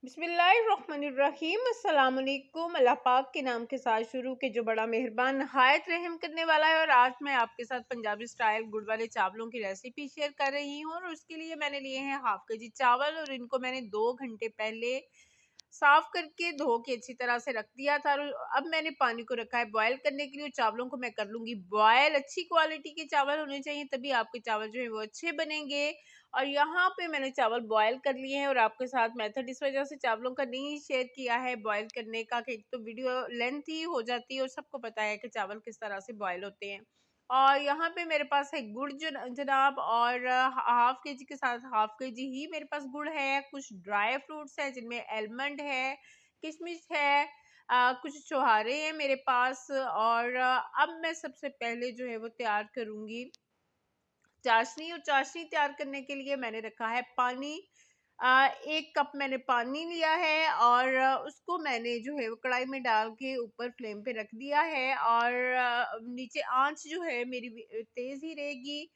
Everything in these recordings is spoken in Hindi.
बिस्मिल्लाहिर्रहमानिर्रहीम अस्सलाम वालेकुम। अल्लाह पाक के नाम के साथ शुरू के जो बड़ा मेहरबान नहायत रहम करने वाला है। और आज मैं आपके साथ पंजाबी स्टाइल गुड़ वाले चावलों की रेसिपी शेयर कर रही हूँ। और उसके लिए मैंने लिए हैं हाफ के जी चावल और इनको मैंने 2 घंटे पहले साफ करके धो के अच्छी तरह से रख दिया था। और अब मैंने पानी को रखा है बॉयल करने के लिए। चावलों को मैं कर लूंगी बॉयल। अच्छी क्वालिटी के चावल होने चाहिए, तभी आपके चावल जो है वो अच्छे बनेंगे। और यहाँ पे मैंने चावल बॉयल कर लिए हैं और आपके साथ मेथड इस वजह से चावलों का नहीं शेयर किया है बॉयल करने का कि एक तो वीडियो लेंथी हो जाती है और सबको पता है कि चावल किस तरह से बॉयल होते हैं। और यहाँ पे मेरे पास है गुड़ जनाब, और हाफ के जी के साथ हाफ के जी ही मेरे पास गुड़ है। कुछ ड्राई फ्रूट्स हैं जिनमें एलमंड है, किशमिश है, कुछ छुहारे हैं मेरे पास। और अब मैं सबसे पहले जो है वो तैयार करूंगी चाशनी। और चाशनी तैयार करने के लिए मैंने रखा है पानी। 1 कप मैंने पानी लिया है और उसको मैंने जो है वो कढ़ाई में डाल के ऊपर फ्लेम पे रख दिया है। और नीचे आंच जो है मेरी तेज ही रहेगी।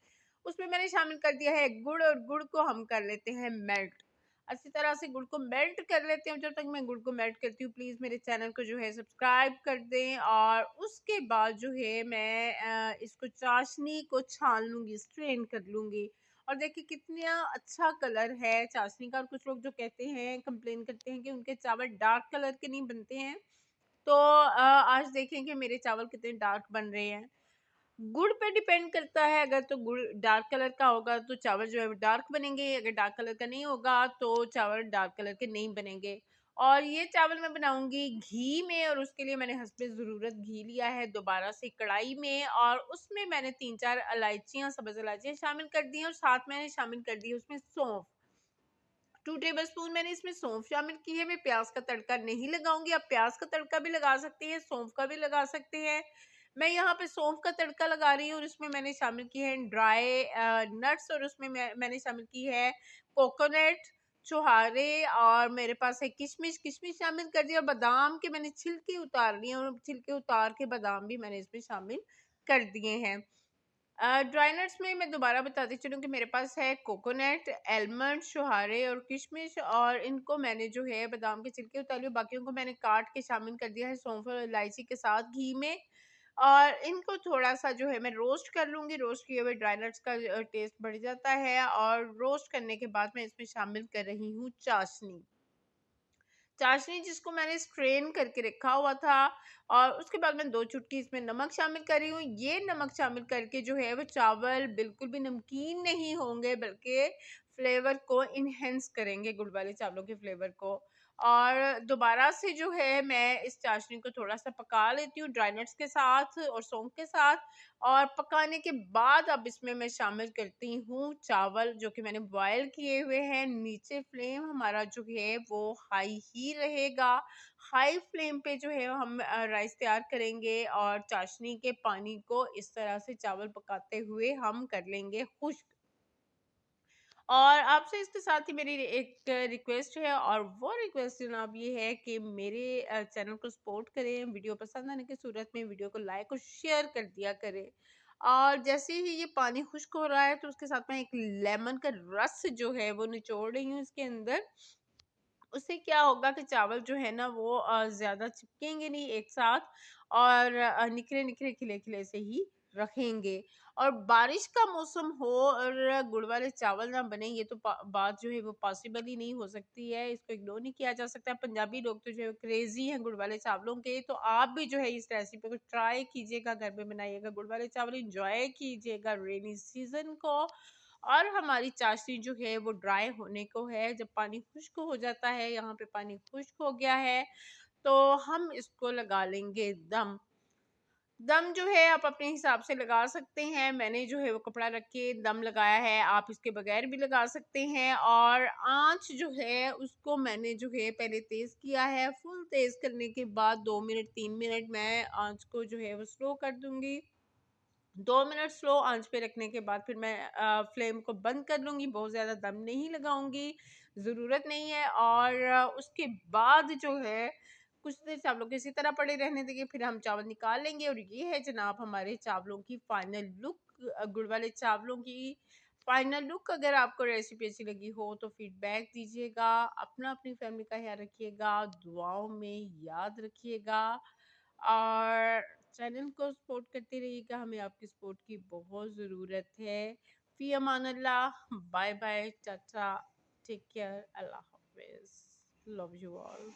उसमें मैंने शामिल कर दिया है गुड़, और गुड़ को हम कर लेते हैं मेल्ट। अच्छी तरह से गुड़ को मेल्ट कर लेते हैं। जब तक मैं गुड़ को मेल्ट करती हूँ प्लीज़ मेरे चैनल को जो है सब्सक्राइब कर दें। और उसके बाद जो है मैं इसको चाशनी को छान लूँगी, स्ट्रेन कर लूँगी। और देखिए कितना अच्छा कलर है चाशनी का। और कुछ लोग जो कहते हैं, कंप्लेन करते हैं कि उनके चावल डार्क कलर के नहीं बनते हैं, तो आज देखें कि मेरे चावल कितने डार्क बन रहे हैं। गुड़ पे डिपेंड करता है। अगर तो गुड़ डार्क कलर का होगा तो चावल जो है वो डार्क बनेंगे, अगर डार्क कलर का नहीं होगा तो चावल डार्क कलर के नहीं बनेंगे। और ये चावल मैं बनाऊंगी घी में, और उसके लिए मैंने हस्बे ज़रूरत घी लिया है दोबारा से कढ़ाई में। और उसमें मैंने 3-4 इलायचियाँ, सब्ज़ इलायचियाँ शामिल कर दी हैं। और साथ मैंने शामिल कर दी है उसमें सौंफ। 2 टेबल स्पून मैंने इसमें सौंफ शामिल की है। मैं प्याज का तड़का नहीं लगाऊंगी, आप प्याज का तड़का भी लगा सकते हैं, सौंफ का भी लगा सकते हैं। मैं यहाँ पे सौंफ का तड़का लगा रही हूँ और उसमें मैंने शामिल की है ड्राई नट्स। और उसमें मैंने शामिल की है कोकोनट, छुहारे, और मेरे पास है किशमिश। किशमिश शामिल कर दिया। और बादाम के मैंने छिलके उतार लिए और छिलके उतार के बादाम भी मैंने इसमें शामिल कर दिए हैं। ड्राई नट्स में मैं दोबारा बताती चलूँ कि मेरे पास है कोकोनट, आलमंड, छुहारे और किशमिश। और इनको मैंने जो है बादाम के छिलके उतार लिए, बाकियों को मैंने काट के शामिल कर दिया है सौंफ और इलायची के साथ घी में। और इनको थोड़ा-सा जो है मैं रोस्ट कर लूँगी। रोस्ट किए हुए ड्राई नट्स का टेस्ट बढ़ जाता है। और रोस्ट करने के बाद मैं इसमें शामिल कर रही हूँ चाशनी। चाशनी जिसको मैंने स्ट्रेन करके रखा हुआ था। और उसके बाद मैं 2 चुटकी इसमें नमक शामिल कर रही हूँ। ये नमक शामिल करके जो है वो चावल बिल्कुल भी नमकीन नहीं होंगे, बल्कि फ्लेवर को इन्हेंस करेंगे, गुड़ वाले चावलों के फ्लेवर को। और दोबारा से जो है मैं इस चाशनी को थोड़ा-सा पका लेती हूँ ड्राई नट्स के साथ और सौंफ के साथ। और पकाने के बाद अब इसमें मैं शामिल करती हूँ चावल जो कि मैंने बॉयल किए हुए हैं। नीचे फ्लेम हमारा जो है वो हाई ही रहेगा। हाई फ्लेम पे जो है हम राइस तैयार करेंगे और चाशनी के पानी को इस तरह से चावल पकाते हुए हम कर लेंगे खुश्क। और आपसे इसके साथ ही मेरी एक रिक्वेस्ट है, और वो रिक्वेस्ट जनाब ये है कि मेरे चैनल को सपोर्ट करें। वीडियो पसंद आने की सूरत में वीडियो को लाइक और शेयर कर दिया करें। और जैसे ही ये पानी खुश्क हो रहा है तो उसके साथ मैं एक लेमन का रस जो है वो निचोड़ रही हूँ इसके अंदर। उससे क्या होगा कि चावल जो है ना वो ज़्यादा चिपकेंगे नहीं एक साथ, और निखरे-निखरे, खिले-खिले से ही रखेंगे। और बारिश का मौसम हो और गुड़ वाले चावल ना बने, ये तो बात जो है वो पॉसिबल ही नहीं हो सकती है। इसको इग्नोर नहीं किया जा सकता। पंजाबी लोग तो जो है क्रेज़ी हैं गुड़ वाले चावलों के। तो आप भी जो है इस रेसिपी को ट्राई कीजिएगा, घर में बनाइएगा गुड़ वाले चावल, एन्जॉय कीजिएगा रेनी सीज़न को। और हमारी चाशनी जो है वो ड्राई होने को है। जब पानी खुश्क हो जाता है, यहाँ पे पानी खुश्क हो गया है, तो हम इसको लगा लेंगे दम। दम जो है आप अपने हिसाब से लगा सकते हैं। मैंने जो है वो कपड़ा रख के दम लगाया है, आप इसके बगैर भी लगा सकते हैं। और आँच जो है उसको मैंने जो है पहले तेज़ किया है। फुल तेज़ करने के बाद 2 मिनट 3 मिनट मैं आँच को जो है वो स्लो कर दूँगी। 2 मिनट स्लो आंच पे रखने के बाद फिर मैं फ्लेम को बंद कर लूँगी। बहुत ज़्यादा दम नहीं लगाऊँगी, ज़रूरत नहीं है। और उसके बाद जो है कुछ देर चावलों को इसी तरह पड़े रहने देंगे, फिर हम चावल निकाल लेंगे। और ये है जनाब हमारे चावलों की फाइनल लुक, गुड़ वाले चावलों की फाइनल लुक। अगर आपको रेसिपी अच्छी लगी हो तो फीडबैक दीजिएगा। अपनी फैमिली का ख्याल रखिएगा, दुआओं में याद रखिएगा और चैनल को सपोर्ट करते रहिएगा। हमें आपकी सपोर्ट की बहुत ज़रूरत है। फी अमान अल्लाह, bye bye, tata, take care, अल्लाह हाफिज़, लव यू ऑल।